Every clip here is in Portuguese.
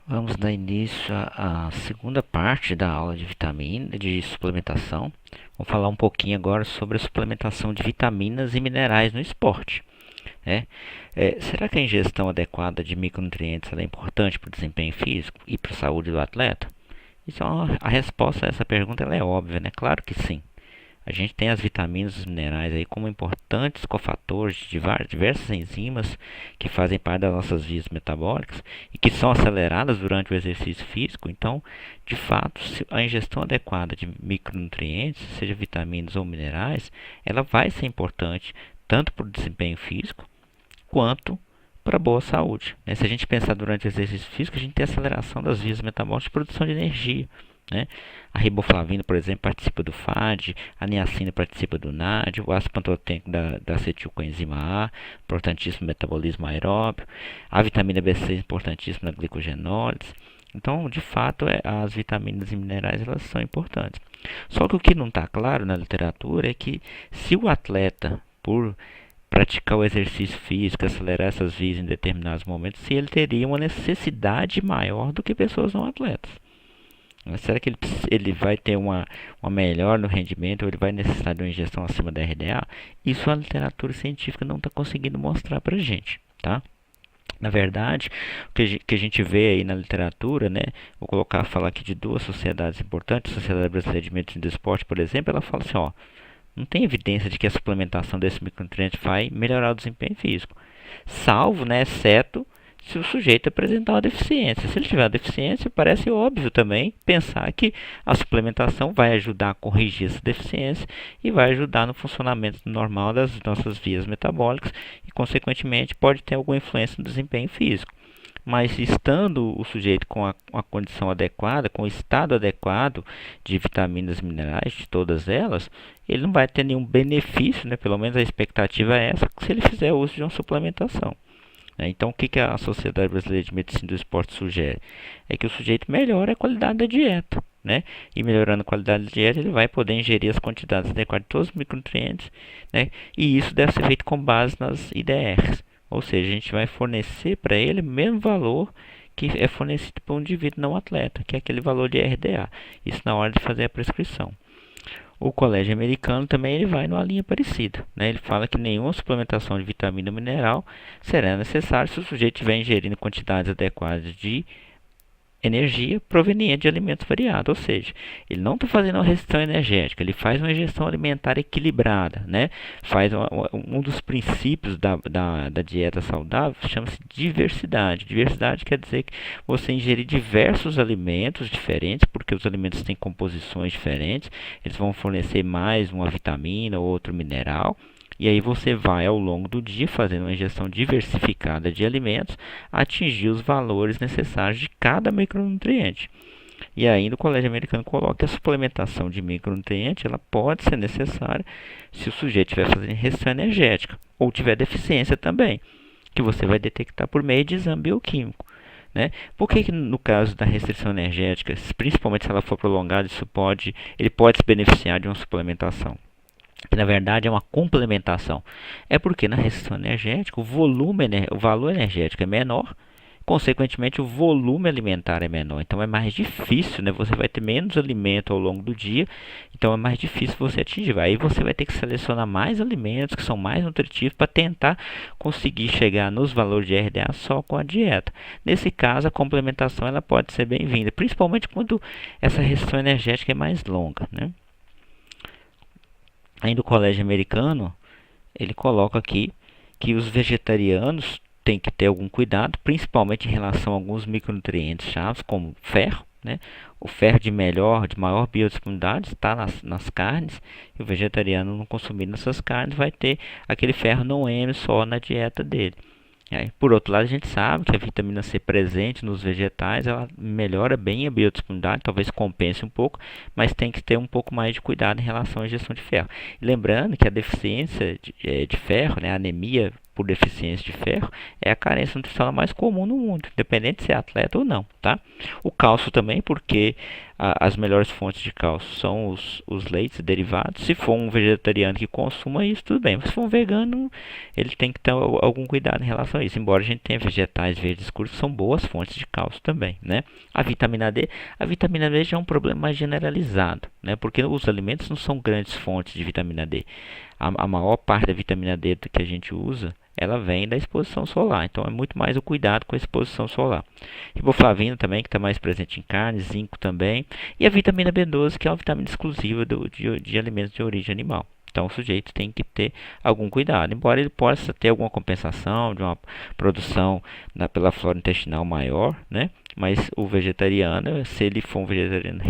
Vamos dar início à segunda parte da aula de vitamina, de suplementação. Vou falar um pouquinho agora sobre a suplementação de vitaminas e minerais no esporte. Né? Será que a ingestão adequada de micronutrientes é importante para o desempenho físico e para a saúde do atleta? A resposta a essa pergunta ela é óbvia, né? Claro que sim. A gente tem as vitaminas e os minerais aí como importantes cofatores de diversas enzimas que fazem parte das nossas vias metabólicas e que são aceleradas durante o exercício físico. Então, de fato, a ingestão adequada de micronutrientes, seja vitaminas ou minerais, ela vai ser importante tanto para o desempenho físico quanto para a boa saúde. Se a gente pensar durante o exercício físico, a gente tem aceleração das vias metabólicas de produção de energia. Né? A riboflavina, por exemplo, participa do FAD, a niacina participa do NAD, o ácido pantotênico da acetilcoenzima A, importantíssimo no metabolismo aeróbio, a vitamina B6, importantíssima na glicogenólise. Então, de fato, as vitaminas e minerais elas são importantes. Só que o que não está claro na literatura é que se o atleta, por praticar o exercício físico, acelerar essas vias em determinados momentos, se ele teria uma necessidade maior do que pessoas não atletas. Será que ele vai ter uma melhora no rendimento ou ele vai necessitar de uma ingestão acima da RDA? Isso a literatura científica não está conseguindo mostrar para a gente, tá? Na verdade, o que a gente vê aí na literatura, né? Falar aqui de duas sociedades importantes, a Sociedade Brasileira de Medicina do Esporte, por exemplo, ela fala assim, ó, não tem evidência de que a suplementação desse micronutriente vai melhorar o desempenho físico, salvo, né, exceto se o sujeito apresentar uma deficiência. Se ele tiver uma deficiência, parece óbvio também pensar que a suplementação vai ajudar a corrigir essa deficiência e vai ajudar no funcionamento normal das nossas vias metabólicas e, consequentemente, pode ter alguma influência no desempenho físico. Mas estando o sujeito com a condição adequada, com o estado adequado de vitaminas e minerais, de todas elas, ele não vai ter nenhum benefício, né? Pelo menos a expectativa é essa, se ele fizer uso de uma suplementação. Então, o que a Sociedade Brasileira de Medicina do Esporte sugere? É que o sujeito melhore a qualidade da dieta. Né? E melhorando a qualidade da dieta, ele vai poder ingerir as quantidades adequadas de todos os micronutrientes. Né? E isso deve ser feito com base nas IDRs. Ou seja, a gente vai fornecer para ele o mesmo valor que é fornecido para um indivíduo não atleta, que é aquele valor de RDA. Isso na hora de fazer a prescrição. O colégio americano também ele vai numa linha parecida. Né? Ele fala que nenhuma suplementação de vitamina ou mineral será necessária se o sujeito estiver ingerindo quantidades adequadas de energia proveniente de alimentos variados, ou seja, ele não está fazendo uma restrição energética, ele faz uma ingestão alimentar equilibrada, né? Faz um dos princípios da dieta saudável, chama-se diversidade. Diversidade quer dizer que você ingerir diversos alimentos diferentes, porque os alimentos têm composições diferentes, eles vão fornecer mais uma vitamina ou outro mineral, e aí você vai ao longo do dia fazendo uma ingestão diversificada de alimentos, atingir os valores necessários de cada micronutriente. E ainda o Colégio Americano coloca que a suplementação de micronutrientes ela pode ser necessária se o sujeito estiver fazendo restrição energética ou tiver deficiência também, que você vai detectar por meio de exame bioquímico. Né? Por que no caso da restrição energética, principalmente se ela for prolongada, ele pode se beneficiar de uma suplementação? Que na verdade é uma complementação. É porque na restrição energética o valor energético é menor, consequentemente o volume alimentar é menor. Então é mais difícil, né? Você vai ter menos alimento ao longo do dia, então é mais difícil você atingir. Aí você vai ter que selecionar mais alimentos que são mais nutritivos para tentar conseguir chegar nos valores de RDA só com a dieta. Nesse caso, a complementação ela pode ser bem-vinda, principalmente quando essa restrição energética é mais longa, né? Ainda o colégio americano, ele coloca aqui que os vegetarianos têm que ter algum cuidado, principalmente em relação a alguns micronutrientes chaves, como ferro. Né? O ferro de maior biodisponibilidade está nas carnes, e o vegetariano não consumindo essas carnes vai ter aquele ferro não M só na dieta dele. Por outro lado, a gente sabe que a vitamina C presente nos vegetais ela melhora bem a biodisponibilidade, talvez compense um pouco, mas tem que ter um pouco mais de cuidado em relação à ingestão de ferro. E lembrando que a deficiência de ferro, né, a anemia por deficiência de ferro é a carência nutricional mais comum no mundo, independente de ser atleta ou não, tá? O cálcio também, porque as melhores fontes de cálcio são os leites derivados. Se for um vegetariano que consuma isso, tudo bem. Mas se for um vegano, ele tem que ter algum cuidado em relação a isso. Embora a gente tenha vegetais verdes escuros que são boas fontes de cálcio também, né? A vitamina D já é um problema mais generalizado, né? Porque os alimentos não são grandes fontes de vitamina D. A maior parte da vitamina D que a gente usa, ela vem da exposição solar. Então é muito mais o cuidado com a exposição solar. Riboflavina também, que está mais presente em carne, zinco também. E a vitamina B12, que é uma vitamina exclusiva de alimentos de origem animal. Então o sujeito tem que ter algum cuidado. Embora ele possa ter alguma compensação de uma produção pela flora intestinal maior, né? Mas o vegetariano, se ele for um vegetariano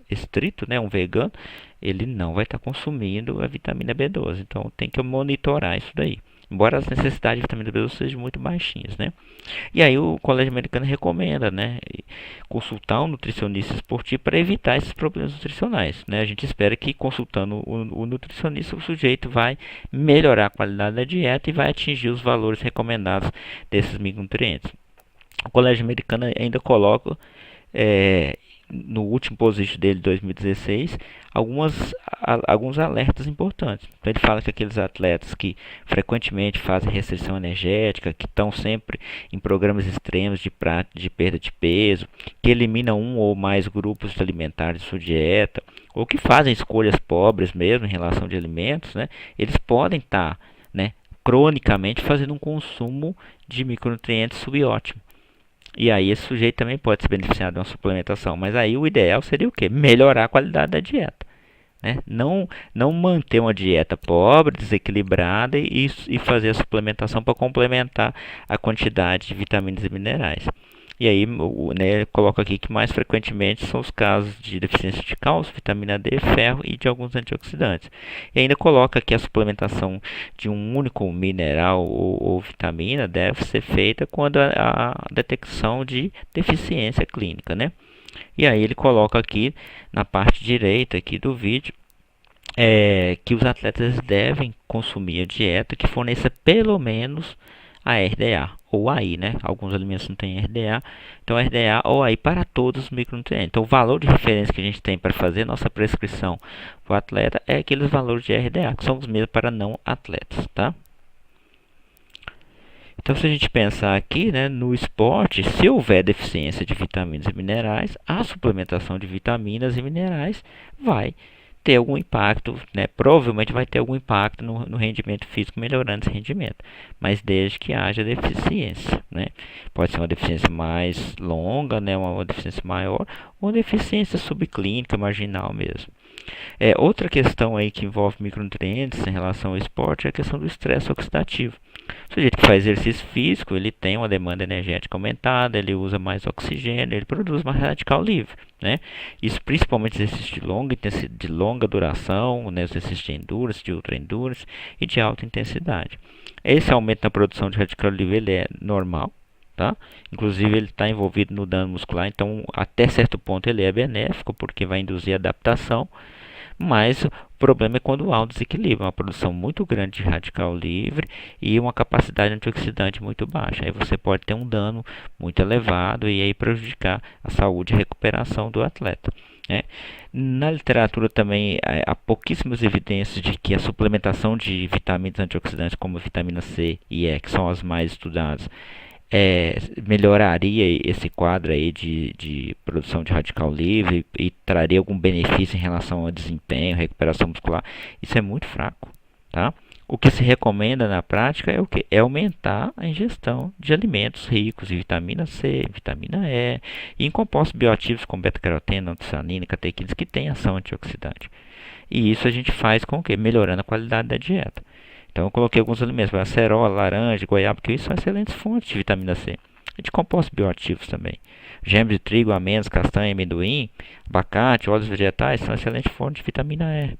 estrito, né, um vegano, ele não vai estar consumindo a vitamina B12. Então tem que monitorar isso daí. Embora as necessidades de vitamina B12 sejam muito baixinhas, né? E aí o Colégio Americano recomenda, né, consultar um nutricionista esportivo para evitar esses problemas nutricionais, né? A gente espera que consultando o nutricionista o sujeito vai melhorar a qualidade da dieta e vai atingir os valores recomendados desses micronutrientes. O Colégio Americano ainda coloca no último post dele de 2016 alguns alertas importantes. Então ele fala que aqueles atletas que frequentemente fazem restrição energética, que estão sempre em programas extremos de perda de peso, que eliminam um ou mais grupos alimentares de sua dieta, ou que fazem escolhas pobres mesmo em relação de alimentos, né, eles podem estar, né, cronicamente fazendo um consumo de micronutrientes subótimo. E aí esse sujeito também pode se beneficiar de uma suplementação. Mas aí o ideal seria o quê? Melhorar a qualidade da dieta, né? Não manter uma dieta pobre, desequilibrada e fazer a suplementação para complementar a quantidade de vitaminas e minerais. E aí, né, coloco aqui que mais frequentemente são os casos de deficiência de cálcio, vitamina D, ferro e de alguns antioxidantes. E ainda coloca que a suplementação de um único mineral ou vitamina deve ser feita quando a detecção de deficiência clínica, né? E aí ele coloca aqui na parte direita aqui do vídeo que os atletas devem consumir a dieta que forneça pelo menos a RDA ou AI, né? Alguns alimentos não têm RDA, então RDA ou AI para todos os micronutrientes. Então o valor de referência que a gente tem para fazer nossa prescrição para o atleta é aqueles valores de RDA, que são os mesmos para não atletas, tá? Então se a gente pensar aqui, né, no esporte, se houver deficiência de vitaminas e minerais, a suplementação de vitaminas e minerais vai ter algum impacto, né? Provavelmente vai ter algum impacto no rendimento físico, melhorando esse rendimento, mas desde que haja deficiência, né? Pode ser uma deficiência mais longa, né? Uma deficiência maior, ou uma deficiência subclínica, marginal mesmo. Outra questão aí que envolve micronutrientes em relação ao esporte é a questão do estresse oxidativo. O sujeito que faz exercício físico, ele tem uma demanda energética aumentada, ele usa mais oxigênio, ele produz mais radical livre, né? Isso principalmente exercícios de longa duração, né? Exercícios de endurance, de ultra endurance e de alta intensidade. Esse aumento na produção de radical livre ele é normal, tá? Inclusive ele está envolvido no dano muscular, então até certo ponto ele é benéfico porque vai induzir adaptação. Mas o problema é quando há um desequilíbrio, uma produção muito grande de radical livre e uma capacidade antioxidante muito baixa. Aí você pode ter um dano muito elevado e aí prejudicar a saúde e recuperação do atleta, né? Na literatura também há pouquíssimas evidências de que a suplementação de vitaminas antioxidantes como a vitamina C e E, que são as mais estudadas, melhoraria esse quadro aí de produção de radical livre e traria algum benefício em relação ao desempenho, recuperação muscular. Isso é muito fraco, tá? O que se recomenda na prática é o que? É aumentar a ingestão de alimentos ricos em vitamina C, vitamina E e em compostos bioativos como beta-caroteno, antocianina, catequinas que têm ação antioxidante. E isso a gente faz com o quê? Melhorando a qualidade da dieta. Então eu coloquei alguns alimentos, acerola, laranja, goiaba, porque isso são excelentes fontes de vitamina C. E de compostos bioativos também. Gemas de trigo, amêndoas, castanha, amendoim, abacate, óleos vegetais são excelentes fontes de vitamina E,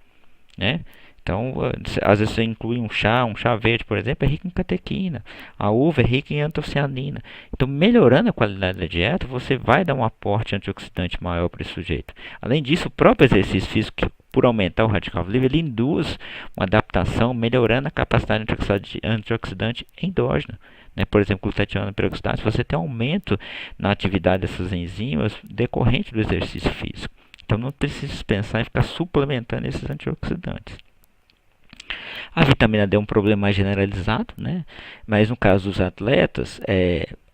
né? Então, às vezes você inclui um chá verde, por exemplo, é rico em catequina. A uva é rica em antocianina. Então, melhorando a qualidade da dieta, você vai dar um aporte antioxidante maior para esse sujeito. Além disso, o próprio exercício físico por aumentar o radical livre, ele induz uma adaptação, melhorando a capacidade antioxidante endógena. Né? Por exemplo, glutationa peroxidase, você tem aumento na atividade dessas enzimas decorrente do exercício físico. Então não precisa pensar em ficar suplementando esses antioxidantes. A vitamina D é um problema mais generalizado, né? Mas no caso dos atletas,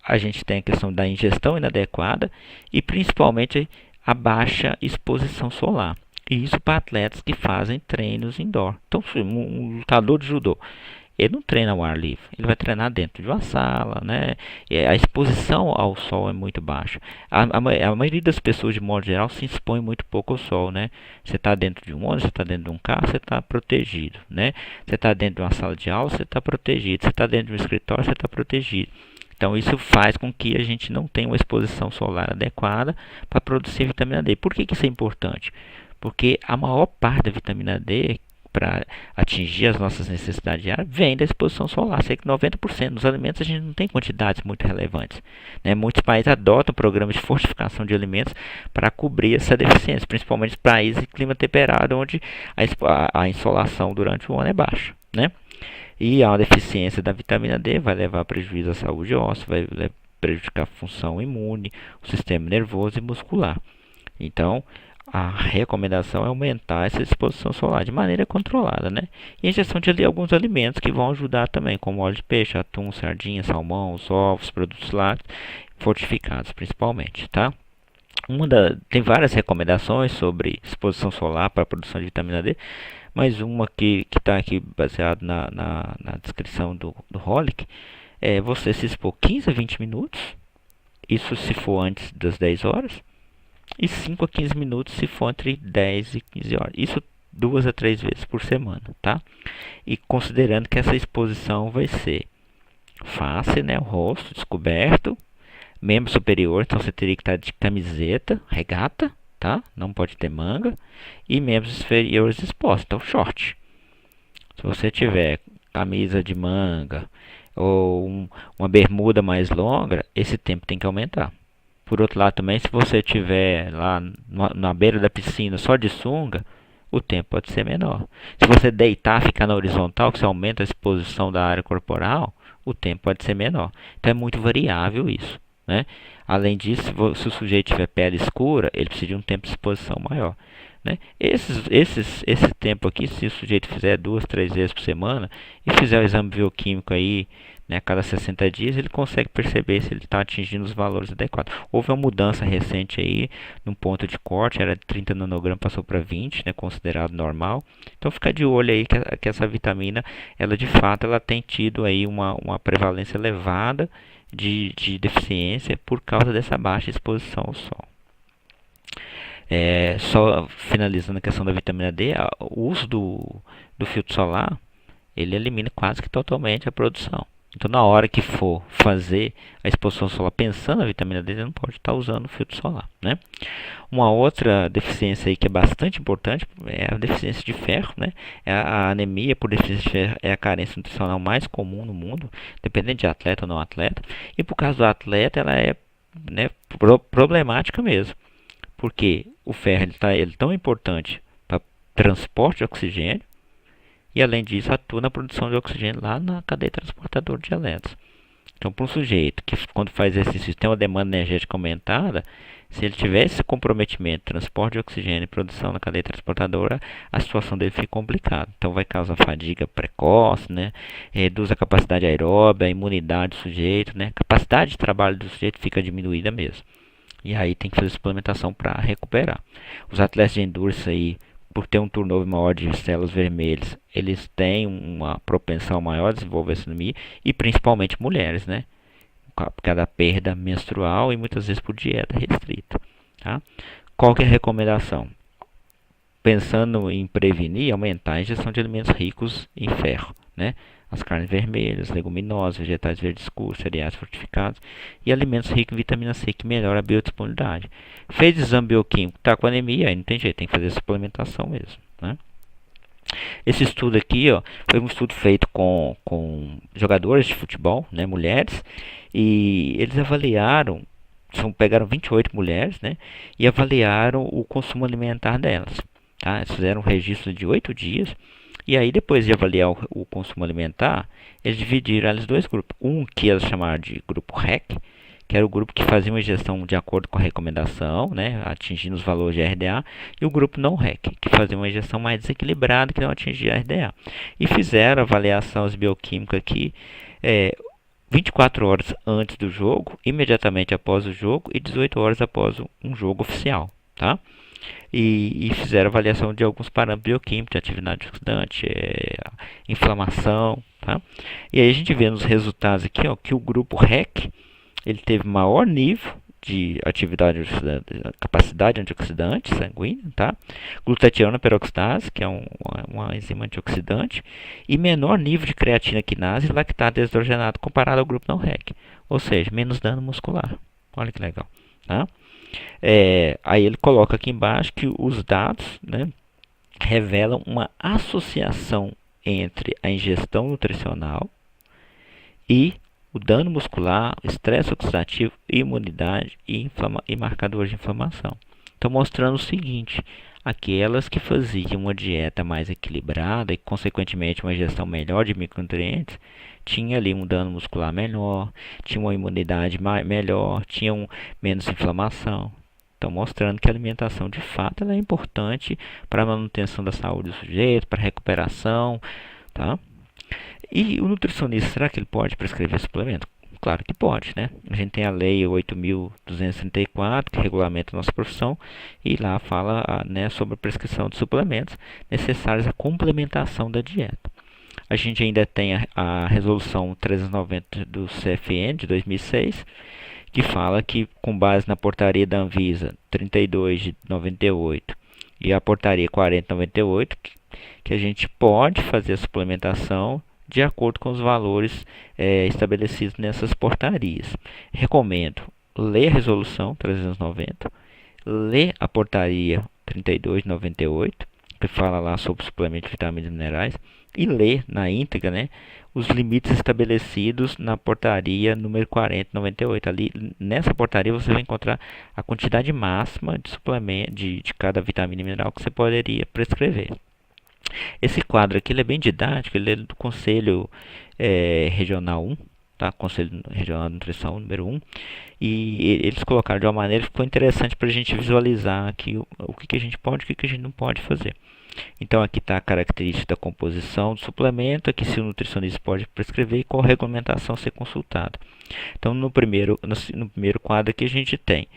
a gente tem a questão da ingestão inadequada e principalmente a baixa exposição solar. E isso para atletas que fazem treinos indoor. Então, um lutador de judô, ele não treina ao ar livre, ele vai treinar dentro de uma sala, né? A exposição ao sol é muito baixa. A maioria das pessoas, de modo geral, se expõe muito pouco ao sol, né? Você está dentro de um ônibus, você está dentro de um carro, você está protegido, né? Você está dentro de uma sala de aula, você está protegido. Você está dentro de um escritório, você está protegido. Então, isso faz com que a gente não tenha uma exposição solar adequada para produzir vitamina D. Por que isso é importante? Porque a maior parte da vitamina D, para atingir as nossas necessidades diárias, vem da exposição solar. Cerca de 90% dos alimentos a gente não tem quantidades muito relevantes, né? Muitos países adotam programas de fortificação de alimentos para cobrir essa deficiência, principalmente países de clima temperado, onde a insolação durante o ano é baixa, né? E a deficiência da vitamina D vai levar a prejuízo à saúde óssea, vai prejudicar a função imune, o sistema nervoso e muscular. Então, a recomendação é aumentar essa exposição solar de maneira controlada, né? E a ingestão de alguns alimentos que vão ajudar também, como óleo de peixe, atum, sardinha, salmão, os ovos, produtos lácteos, fortificados principalmente, tá? Tem várias recomendações sobre exposição solar para a produção de vitamina D, mas uma que está aqui baseado na descrição do Holic é você se expor 15 a 20 minutos, isso se for antes das 10 horas, e 5 a 15 minutos se for entre 10 e 15 horas. Isso 2 a 3 vezes por semana, tá? E considerando que essa exposição vai ser face, né, o rosto descoberto, membro superior, então você teria que estar de camiseta, regata, tá? Não pode ter manga, e membros inferiores expostos, então short. Se você tiver camisa de manga ou uma bermuda mais longa, esse tempo tem que aumentar. Por outro lado também, se você estiver lá na beira da piscina só de sunga, o tempo pode ser menor. Se você deitar, ficar na horizontal, que você aumenta a exposição da área corporal, o tempo pode ser menor. Então é muito variável isso, né? Além disso, se o sujeito tiver pele escura, ele precisa de um tempo de exposição maior, né? Esse tempo aqui, se o sujeito fizer 2, 3 vezes por semana e fizer o exame bioquímico aí, né, a cada 60 dias, ele consegue perceber se ele está atingindo os valores adequados. Houve uma mudança recente aí, num ponto de corte, era de 30 nanogramas, passou para 20, né, considerado normal. Então fica de olho aí que essa vitamina, ela de fato, ela tem tido aí uma prevalência elevada de deficiência por causa dessa baixa exposição ao sol. Só finalizando a questão da vitamina D, o uso do filtro solar, ele elimina quase que totalmente a produção. Então, na hora que for fazer a exposição solar pensando na vitamina D, você não pode estar usando o filtro solar, né? Uma outra deficiência aí que é bastante importante é a deficiência de ferro, né? A anemia por deficiência de ferro é a carência nutricional mais comum no mundo, dependendo de atleta ou não atleta. E por causa do atleta, ela é, né, problemática mesmo. Porque o ferro ele é tão importante para transporte de oxigênio, e além disso atua na produção de oxigênio lá na cadeia transportadora de elétrons. Então, para um sujeito que quando faz exercício tem uma demanda energética aumentada, se ele tiver esse comprometimento, transporte de oxigênio e produção na cadeia transportadora, a situação dele fica complicada. Então, vai causar fadiga precoce, né? Reduz a capacidade aeróbica, a imunidade do sujeito, né? A capacidade de trabalho do sujeito fica diminuída mesmo. E aí tem que fazer suplementação para recuperar. Os atletas de endurance aí, por ter um turnover maior de células vermelhas, eles têm uma propensão maior a desenvolver essa anemia, e principalmente mulheres, né? Por causa da perda menstrual e muitas vezes por dieta restrita, tá? Qual que é a recomendação? Pensando em prevenir, aumentar a ingestão de alimentos ricos em ferro, né? As carnes vermelhas, leguminosas, vegetais verdes escuros, cereais fortificados e alimentos ricos em vitamina C, que melhora a biodisponibilidade. Fez exame bioquímico, está com anemia, aí não tem jeito, tem que fazer suplementação mesmo, né? Esse estudo aqui, ó, foi um estudo feito com jogadores de futebol, né, mulheres, e eles avaliaram, pegaram 28 mulheres, né, e avaliaram o consumo alimentar delas. tá? Eles fizeram um registro de 8 dias. E aí, depois de avaliar o consumo alimentar, eles dividiram eles em dois grupos. Um que eles chamaram de grupo REC, que era o grupo que fazia uma gestão de acordo com a recomendação, né, atingindo os valores de RDA, e o grupo não REC, que fazia uma gestão mais desequilibrada, que não atingia RDA. E fizeram avaliação bioquímica aqui 24 horas antes do jogo, imediatamente após o jogo e 18 horas após um jogo oficial, tá? E fizeram avaliação de alguns parâmetros bioquímicos, de atividade oxidante, inflamação, tá? E aí a gente vê nos resultados aqui, ó, que o grupo REC ele teve maior nível de atividade oxidante, capacidade antioxidante sanguínea, tá? Glutationa peroxidase, que é uma enzima antioxidante, e menor nível de creatina quinase e lactato deshidrogenado comparado ao grupo não REC, ou seja, menos dano muscular. Olha que legal, tá? Aí ele coloca aqui embaixo que os dados, né, revelam uma associação entre a ingestão nutricional e o dano muscular, estresse oxidativo, imunidade e marcadores de inflamação. Então, mostrando o seguinte: aquelas que faziam uma dieta mais equilibrada e, consequentemente, uma ingestão melhor de micronutrientes, tinha ali um dano muscular menor, tinha uma imunidade melhor, tinham menos inflamação. Então, mostrando que a alimentação, de fato, ela é importante para a manutenção da saúde do sujeito, para a recuperação, tá? E o nutricionista, será que ele pode prescrever suplemento? Claro que pode, né? A gente tem a lei 8.234, que regulamenta a nossa profissão, e lá fala, né, sobre a prescrição de suplementos necessários à complementação da dieta. A gente ainda tem a resolução 390 do CFN de 2006, que fala que, com base na portaria da Anvisa 32 de 98 e a portaria 40 de 98, que a gente pode fazer a suplementação de acordo com os valores estabelecidos nessas portarias. Recomendo ler a resolução 390, ler a portaria 32 de 98, que fala lá sobre suplemento de vitaminas e minerais, e ler na íntegra, né, os limites estabelecidos na portaria número 40 de 98. Ali, nessa portaria, você vai encontrar a quantidade máxima de suplemento de cada vitamina e mineral que você poderia prescrever. Esse quadro aqui ele é bem didático, ele é do Conselho Regional 1, tá? Conselho Regional de Nutrição número 1, e eles colocaram de uma maneira que ficou interessante para a gente visualizar aqui o que a gente pode e o que a gente não pode fazer. Então aqui está a característica da composição do suplemento, aqui se o nutricionista pode prescrever e qual regulamentação ser consultada. Então no primeiro quadro aqui a gente tem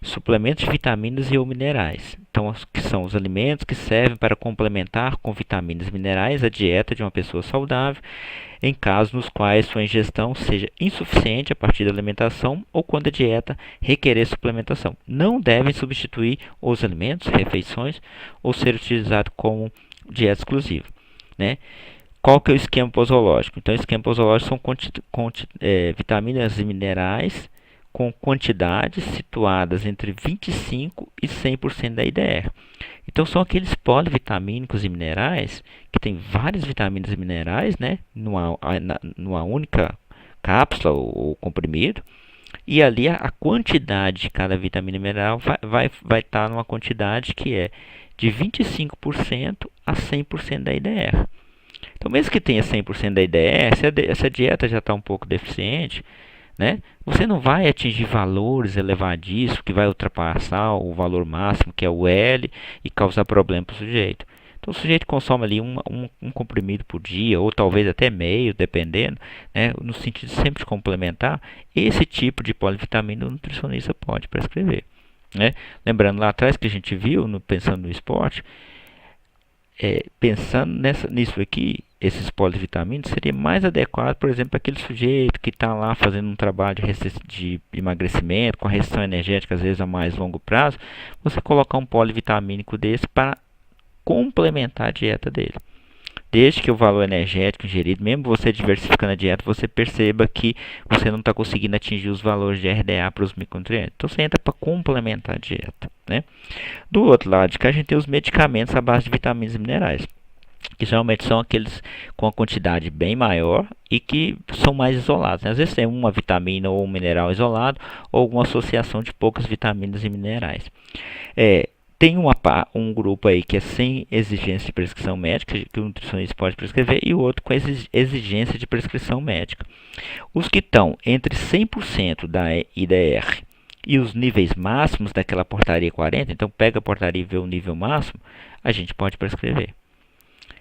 suplementos de vitaminas e ou minerais. Então, que são os alimentos que servem para complementar com vitaminas e minerais a dieta de uma pessoa saudável, em casos nos quais sua ingestão seja insuficiente a partir da alimentação ou quando a dieta requerer suplementação. Não devem substituir os alimentos, refeições, ou ser utilizados como dieta exclusiva, né? Qual que é o esquema posológico? Então, o esquema posológico são vitaminas e minerais com quantidades situadas entre 25% e 100% da IDR. Então, são aqueles polivitamínicos e minerais que tem várias vitaminas e minerais, né, numa única cápsula ou comprimido, e ali a quantidade de cada vitamina e mineral vai estar numa quantidade que é de 25% a 100% da IDR. Então, mesmo que tenha 100% da IDR, se a dieta já está um pouco deficiente, né, você não vai atingir valores elevadíssimos que vai ultrapassar o valor máximo, que é o L, e causar problema para o sujeito. Então, o sujeito consome ali um comprimido por dia, ou talvez até meio, dependendo, né, no sentido sempre de complementar. Esse tipo de polivitamina o nutricionista pode prescrever, né? Lembrando lá atrás que a gente viu, pensando no esporte, pensando nisso aqui, esses polivitaminos seria mais adequado, por exemplo, para aquele sujeito que está lá fazendo um trabalho de emagrecimento, com a restrição energética, às vezes a mais longo prazo, você colocar um polivitamínico desse para complementar a dieta dele. Desde que o valor energético ingerido, mesmo você diversificando a dieta, você perceba que você não está conseguindo atingir os valores de RDA para os micronutrientes. Então você entra para complementar a dieta, né? Do outro lado, a gente tem os medicamentos à base de vitaminas e minerais, que geralmente são aqueles com a quantidade bem maior e que são mais isolados, né? Às vezes tem uma vitamina ou um mineral isolado, ou alguma associação de poucas vitaminas e minerais. Tem um grupo aí que é sem exigência de prescrição médica, que o nutricionista pode prescrever, e o outro com exigência de prescrição médica. Os que estão entre 100% da IDR e os níveis máximos daquela portaria 40, então pega a portaria e vê o nível máximo, a gente pode prescrever.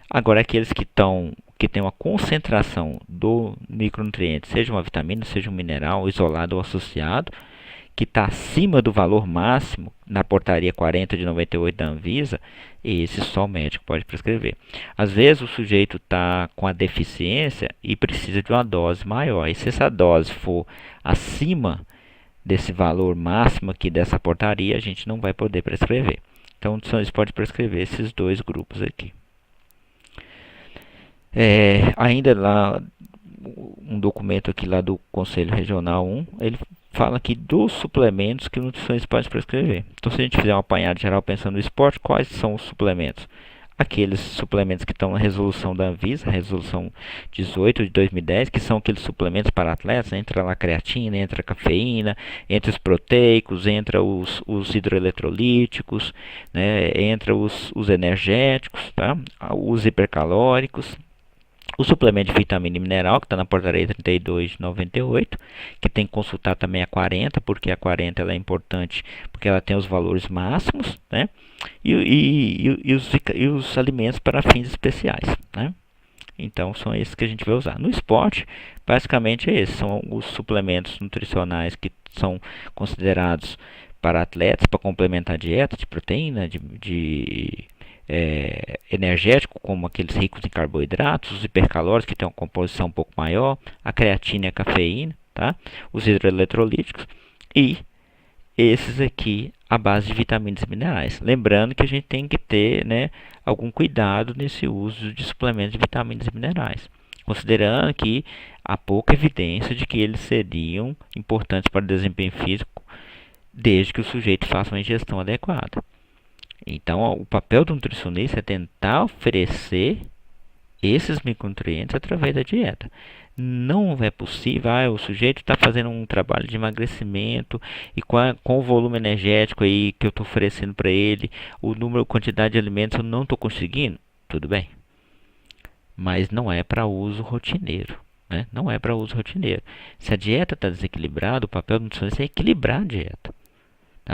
Agora, aqueles que têm uma concentração do micronutriente, seja uma vitamina, seja um mineral, isolado ou associado, que está acima do valor máximo na portaria 40 de 98 da Anvisa, esse só o médico pode prescrever. Às vezes o sujeito está com a deficiência e precisa de uma dose maior. E se essa dose for acima desse valor máximo aqui dessa portaria, a gente não vai poder prescrever. Então, o nutricionista pode prescrever esses dois grupos aqui. Ainda lá, um documento aqui lá do Conselho Regional 1, ele fala aqui dos suplementos que o nutricionista pode prescrever. Então, se a gente fizer um apanhado geral pensando no esporte, quais são os suplementos? Aqueles suplementos que estão na resolução da Anvisa, resolução 18 de 2010, que são aqueles suplementos para atletas, entra lá a creatina, entra a cafeína, entra os proteicos, entra os hidroeletrolíticos, né, entra os energéticos, tá? Os hipercalóricos. O suplemento de vitamina e mineral, que está na portaria 32 de 98, que tem que consultar também a 40, porque a 40 ela é importante, porque ela tem os valores máximos, né? E os alimentos para fins especiais, né? Então, são esses que a gente vai usar. No esporte, basicamente é esse. São os suplementos nutricionais que são considerados para atletas, para complementar a dieta de proteína, energético, como aqueles ricos em carboidratos, os hipercalóricos, que têm uma composição um pouco maior, a creatina e a cafeína, tá? Os hidroeletrolíticos e esses aqui à base de vitaminas e minerais. Lembrando que a gente tem que ter, né, algum cuidado nesse uso de suplementos de vitaminas e minerais, considerando que há pouca evidência de que eles seriam importantes para o desempenho físico, desde que o sujeito faça uma ingestão adequada. Então, o papel do nutricionista é tentar oferecer esses micronutrientes através da dieta. Não é possível, o sujeito está fazendo um trabalho de emagrecimento e com o volume energético aí que eu estou oferecendo para ele, o número, quantidade de alimentos eu não estou conseguindo. Tudo bem, mas não é para uso rotineiro, né? Não é para uso rotineiro. Se a dieta está desequilibrada, o papel do nutricionista é equilibrar a dieta.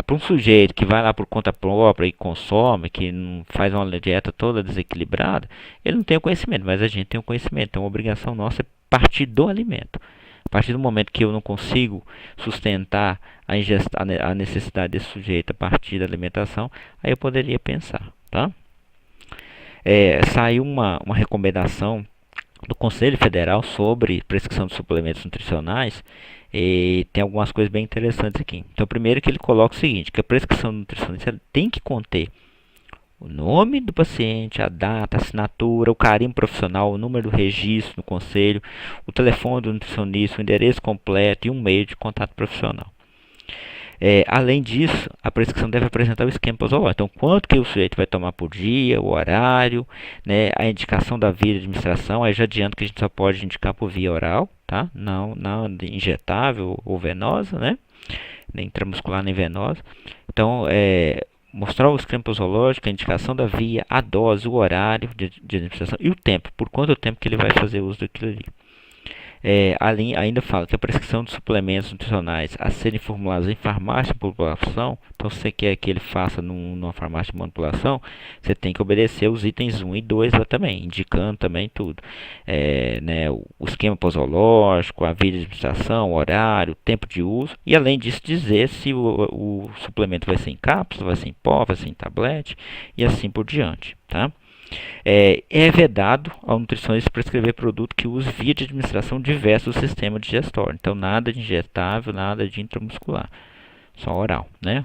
Para um sujeito que vai lá por conta própria e consome, que não faz uma dieta toda desequilibrada, ele não tem o conhecimento, mas a gente tem o conhecimento. Então, a obrigação nossa é partir do alimento. A partir do momento que eu não consigo sustentar a necessidade desse sujeito a partir da alimentação, aí eu poderia pensar, tá? Saiu uma recomendação do Conselho Federal sobre prescrição de suplementos nutricionais. E tem algumas coisas bem interessantes aqui. Então, primeiro que ele coloca o seguinte, que a prescrição nutricionista tem que conter o nome do paciente, a data, a assinatura, o carimbo profissional, o número do registro no conselho, o telefone do nutricionista, o endereço completo e um meio de contato profissional. Além disso, a prescrição deve apresentar o esquema posológico. Então, quanto que o sujeito vai tomar por dia, o horário, né, a indicação da via de administração. Aí já adianto que a gente só pode indicar por via oral, tá? Não injetável ou venosa, né? Nem intramuscular nem venosa. Então, mostrar o esquema posológico, a indicação da via, a dose, o horário de administração e o tempo. Por quanto tempo que ele vai fazer uso daquilo ali. Ainda fala que a prescrição de suplementos nutricionais a serem formulados em farmácia de manipulação, então se você quer que ele faça numa farmácia de manipulação, você tem que obedecer os itens 1 e 2 lá também, indicando também tudo. O esquema posológico, a via de administração, o horário, o tempo de uso, e além disso dizer se o suplemento vai ser em cápsula, vai ser em pó, vai ser em tablete, e assim por diante, tá? É vedado ao nutricionista prescrever produto que use via de administração diversa do sistema digestório. Então, nada de injetável, nada de intramuscular, só oral, né?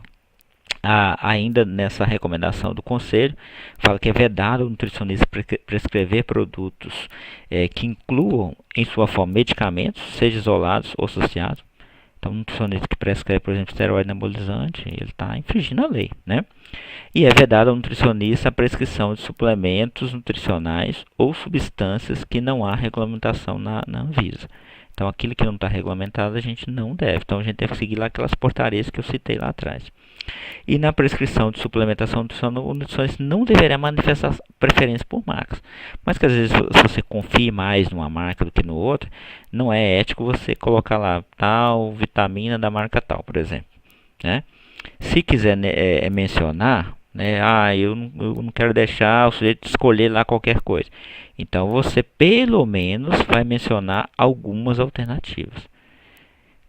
Ainda nessa recomendação do conselho, fala que é vedado ao nutricionista prescrever produtos que incluam em sua forma medicamentos, seja isolados ou associados. Então, um nutricionista que prescreve, por exemplo, esteroide anabolizante, ele está infringindo a lei, né? E é vedado ao nutricionista a prescrição de suplementos nutricionais ou substâncias que não há regulamentação na Anvisa. Então, aquilo que não está regulamentado, a gente não deve. Então, a gente deve seguir lá aquelas portarias que eu citei lá atrás. E na prescrição de suplementação nutricional, o nutricionista não deverá manifestar preferência por marcas. Mas que às vezes, se você confia mais numa marca do que no outro, não é ético você colocar lá tal vitamina da marca tal, por exemplo, né? Se quiser mencionar, né, eu não quero deixar o sujeito escolher lá qualquer coisa. Então você pelo menos vai mencionar algumas alternativas,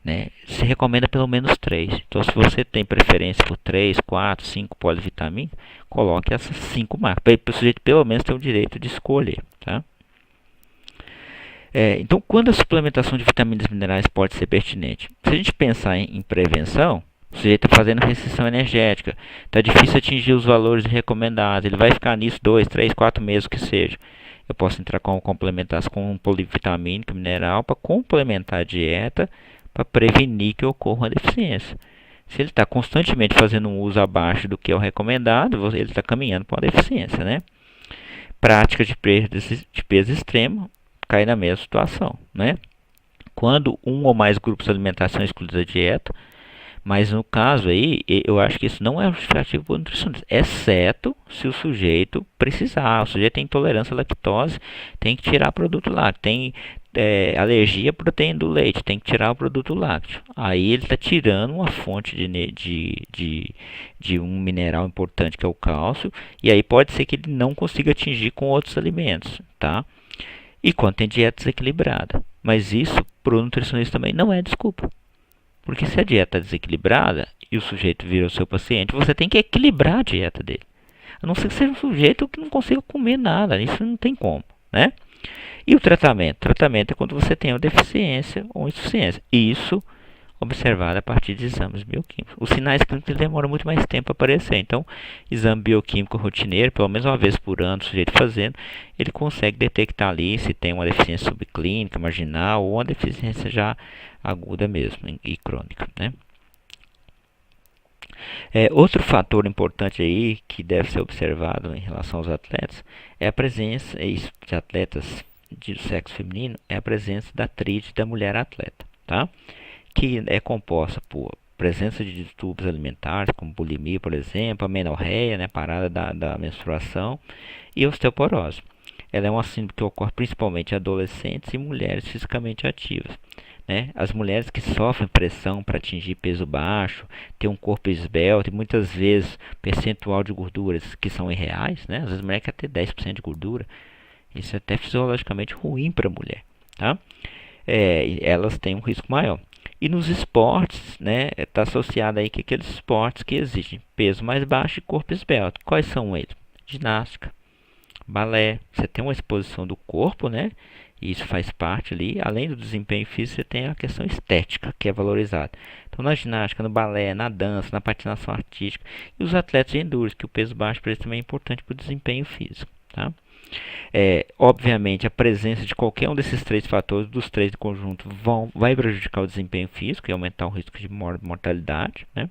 né? Se recomenda pelo menos 3. Então se você tem preferência por 3, 4, 5 polivitaminas, coloque essas 5 marcas, para o sujeito pelo menos ter o direito de escolher, tá? Então, quando a suplementação de vitaminas e minerais pode ser pertinente? Se a gente pensar em prevenção, o sujeito está fazendo restrição energética, está difícil atingir os valores recomendados, ele vai ficar nisso 2, 3, 4 meses, que seja. Eu posso entrar com complementares com um polivitamínico mineral para complementar a dieta, para prevenir que ocorra uma deficiência. Se ele está constantemente fazendo um uso abaixo do que é o recomendado, ele está caminhando para uma deficiência, né? Prática de perda de peso extremo cai na mesma situação, né? Quando um ou mais grupos alimentares são excluídos da dieta, mas no caso aí, eu acho que isso não é justificativo para o nutricionista, exceto se o sujeito precisar. O sujeito tem intolerância à lactose, tem que tirar produto lácteo. Tem alergia à proteína do leite, tem que tirar o produto lácteo. Aí ele está tirando uma fonte de um mineral importante que é o cálcio, e aí pode ser que ele não consiga atingir com outros alimentos, tá? E quando tem dieta desequilibrada. Mas isso, para o nutricionista também, não é desculpa. Porque se a dieta é desequilibrada e o sujeito vira o seu paciente, você tem que equilibrar a dieta dele. A não ser que seja um sujeito que não consiga comer nada. Isso não tem como, né? E o tratamento? O tratamento é quando você tem uma deficiência ou insuficiência. Isso observado a partir de exames bioquímicos. Os sinais clínicos demoram muito mais tempo a aparecer. Então, exame bioquímico rotineiro, pelo menos uma vez por ano, o sujeito fazendo, ele consegue detectar ali se tem uma deficiência subclínica, marginal ou uma deficiência já aguda mesmo e crônica, né? Outro fator importante aí que deve ser observado em relação aos atletas é a presença de atletas de sexo feminino, é a presença da tríade da mulher atleta, tá? Que é composta por presença de distúrbios alimentares, como bulimia, por exemplo, amenorreia, né, parada da menstruação, e osteoporose. Ela é uma síndrome que ocorre principalmente em adolescentes e mulheres fisicamente ativas, né? As mulheres que sofrem pressão para atingir peso baixo, ter um corpo esbelto e muitas vezes percentual de gorduras que são irreais, né? Às vezes a mulher quer ter 10% de gordura, isso é até fisiologicamente ruim para a mulher, tá? Elas têm um risco maior. E nos esportes, né, está associado aí que aqueles esportes que exigem peso mais baixo e corpo esbelto. Quais são eles? Ginástica, balé. Você tem uma exposição do corpo, né? E isso faz parte ali. Além do desempenho físico, você tem a questão estética, que é valorizada. Então, na ginástica, no balé, na dança, na patinação artística. E os atletas de endurance, que o peso baixo para eles também é importante para o desempenho físico, tá? Obviamente, a presença de qualquer um desses 3 fatores, dos 3 do conjunto, vai prejudicar o desempenho físico e aumentar o risco de mortalidade, né?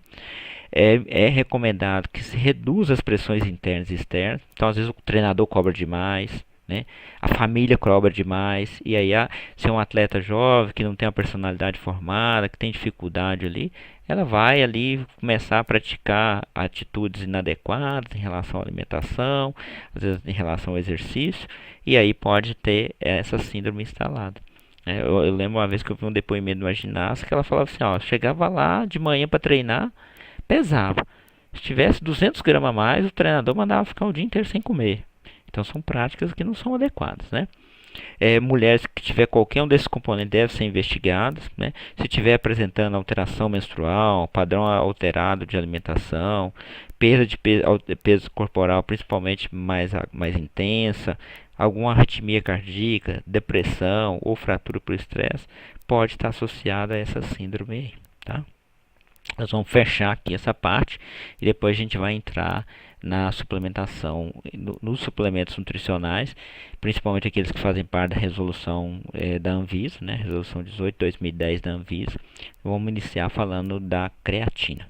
É recomendado que se reduza as pressões internas e externas. Então, às vezes, o treinador cobra demais, né? A família cobra demais. E aí, se é um atleta jovem, que não tem uma personalidade formada, que tem dificuldade ali, ela vai ali começar a praticar atitudes inadequadas em relação à alimentação, às vezes em relação ao exercício, e aí pode ter essa síndrome instalada. Eu lembro uma vez que eu vi um depoimento de uma ginasta que ela falava assim, ó, chegava lá de manhã para treinar, pesava. Se tivesse 200 gramas a mais, o treinador mandava ficar o dia inteiro sem comer. Então são práticas que não são adequadas, né? Mulheres que tiver qualquer um desses componentes devem ser investigadas, né? Se tiver apresentando alteração menstrual, padrão alterado de alimentação, perda de peso corporal principalmente mais intensa, alguma arritmia cardíaca, depressão ou fratura por estresse, pode estar associada a essa síndrome aí, tá? Nós vamos fechar aqui essa parte e depois a gente vai entrar na suplementação, nos suplementos nutricionais, principalmente aqueles que fazem parte da resolução da Anvisa, né? Resolução 18/2010 da Anvisa. Vamos iniciar falando da creatina.